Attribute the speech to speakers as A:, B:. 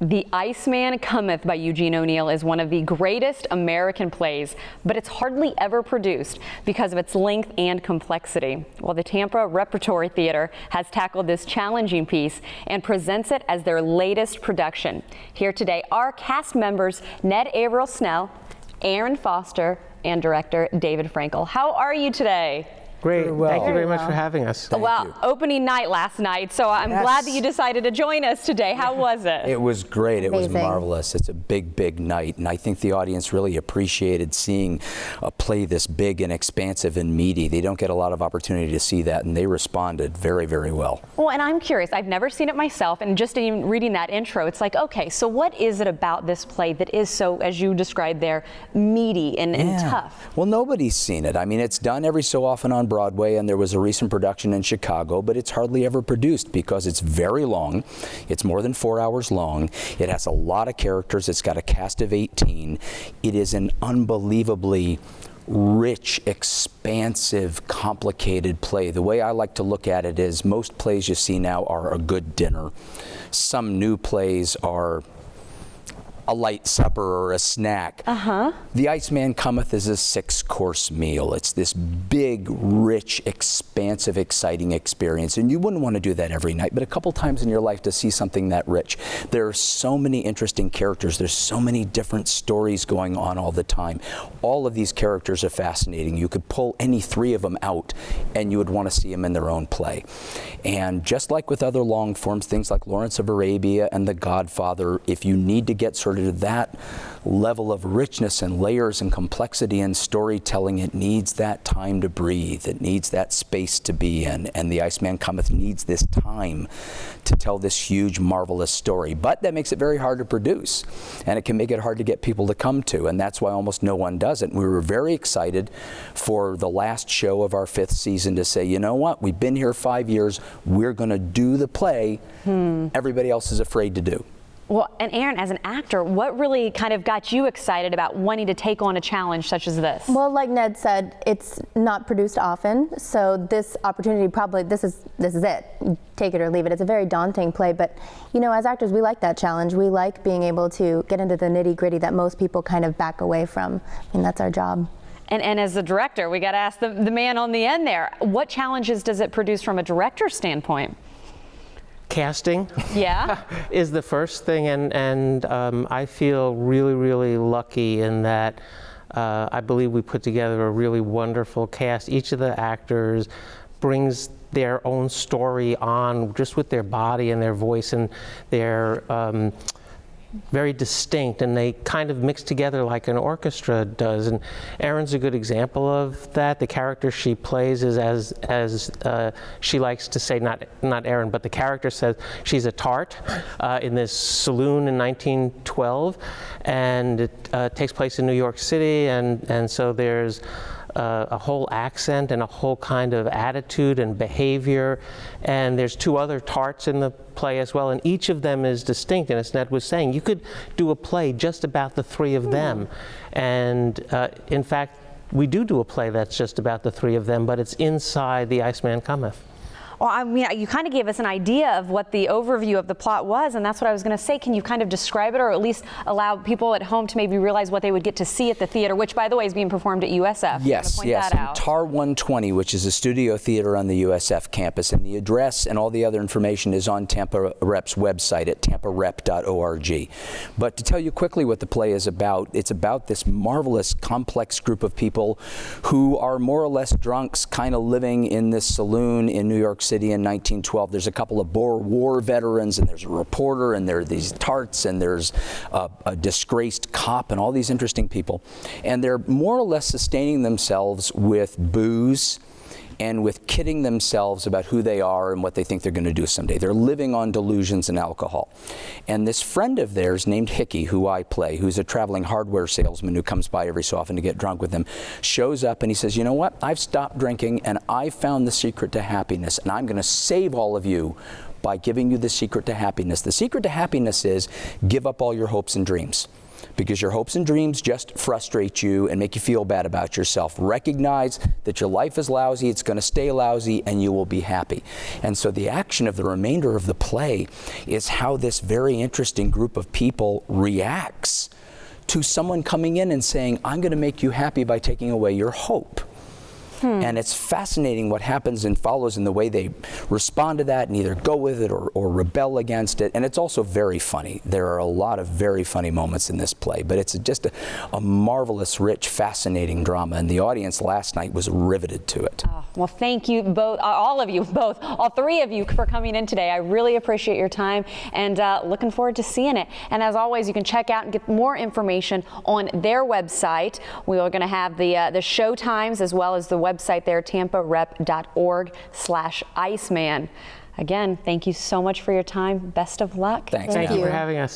A: The Iceman Cometh by Eugene O'Neill is one of the greatest American plays, but it's hardly ever produced because of its length and complexity. Well, the Tampa Repertory Theater has tackled this challenging piece and presents it as their latest production. Here today are cast members Ned Averill Snell, Aaron Foster, and director David Frankel. How are you today?
B: Great. Well. Thank you very much for having us.
A: Well, opening night last night, so I'm glad that you decided to join us today. How was it?
C: It was great. It was marvelous. It's a big, big night, and I think the audience really appreciated seeing a play this big and expansive and meaty. They don't get a lot of opportunity to see that, and they responded very, very well.
A: Well, and I'm curious. I've never seen it myself, and just even reading that intro, it's like, okay, so what is it about this play that is so, as you described there, meaty and tough?
C: Well, nobody's seen it. I mean, it's done every so often on Broadway, and there was a recent production in Chicago, but it's hardly ever produced because it's very long. It's more than 4 hours long. It has a lot of characters. It's got a cast of 18. It is an unbelievably rich, expansive, complicated play. The way I like to look at it is most plays you see now are a good dinner. Some new plays are a light supper or a snack. The Iceman Cometh is a 6-course meal. It's this big, rich, expansive, exciting experience. And you wouldn't want to do that every night, but a couple times in your life to see something that rich. There are so many interesting characters. There's so many different stories going on all the time. All of these characters are fascinating. You could pull any 3 of them out and you would want to see them in their own play. And just like with other long forms, things like Lawrence of Arabia and The Godfather, if you need to get sort of to that level of richness and layers and complexity and storytelling, it needs that time to breathe. It needs that space to be in. And The Iceman Cometh needs this time to tell this huge, marvelous story. But that makes it very hard to produce. And it can make it hard to get people to come to. And that's why almost no one does it. And we were very excited for the last show of our 5th season to say, you know what, we've been here 5 years. We're going to do the play everybody else is afraid to do.
A: Well, and Aaron, as an actor, what really kind of got you excited about wanting to take on a challenge such as this?
D: Well, like Ned said, it's not produced often, so this opportunity probably, this is it. Take it or leave it. It's a very daunting play, but you know, as actors, we like that challenge. We like being able to get into the nitty-gritty that most people kind of back away from. I mean, that's our job.
A: And as a director, we got to ask the man on the end there, what challenges does it produce from a director's standpoint?
B: Casting
A: Yeah.
B: is the first thing, and I feel really, really lucky in that I believe we put together a really wonderful cast. Each of the actors brings their own story on just with their body and their voice, and their very distinct, and they kind of mix together like an orchestra does. And Erin's a good example of that. The character she plays is as she likes to say, not Erin, but the character says she's a tart in this saloon in 1912, and it takes place in New York City, and so there's a whole accent and a whole kind of attitude and behavior, and there's 2 other tarts in the play as well, and each of them is distinct. And as Ned was saying, you could do a play just about the 3 of them, and in fact we do a play that's just about the 3 of them, but it's inside The Iceman Cometh.
A: Well, I mean, you kind of gave us an idea of what the overview of the plot was, and that's what I was going to say. Can you kind of describe it, or at least allow people at home to maybe realize what they would get to see at the theater, which, by the way, is being performed at USF?
C: Yes, yes, in TAR 120, which is a studio theater on the USF campus, and the address and all the other information is on Tampa Rep's website at tamparep.org. But to tell you quickly what the play is about, it's about this marvelous, complex group of people who are more or less drunks, kind of living in this saloon in New York City in 1912. There's a couple of Boer War veterans, and there's a reporter, and there are these tarts, and there's a disgraced cop, and all these interesting people. And they're more or less sustaining themselves with booze and with kidding themselves about who they are and what they think they're going to do someday. They're living on delusions and alcohol. And this friend of theirs named Hickey, who I play, who's a traveling hardware salesman who comes by every so often to get drunk with them, shows up and he says, you know what, I've stopped drinking and I found the secret to happiness, and I'm going to save all of you by giving you the secret to happiness. The secret to happiness is give up all your hopes and dreams. because your hopes and dreams just frustrate you and make you feel bad about yourself. Recognize that your life is lousy, it's going to stay lousy, and you will be happy. And so the action of the remainder of the play is how this very interesting group of people reacts to someone coming in and saying, I'm going to make you happy by taking away your hope. And it's fascinating what happens and follows in the way they respond to that and either go with it or rebel against it. And it's also very funny. There are a lot of very funny moments in this play, but it's just a marvelous, rich, fascinating drama. And the audience last night was riveted to it.
A: Oh, well, thank you both, all of you, all three of you for coming in today. I really appreciate your time and looking forward to seeing it. And as always, you can check out and get more information on their website. We are going to have the show times as well as the website there, tamparep.org/Iceman. Again, thank you so much for your time. Best of luck.
C: Thanks.
B: Thank you for having us.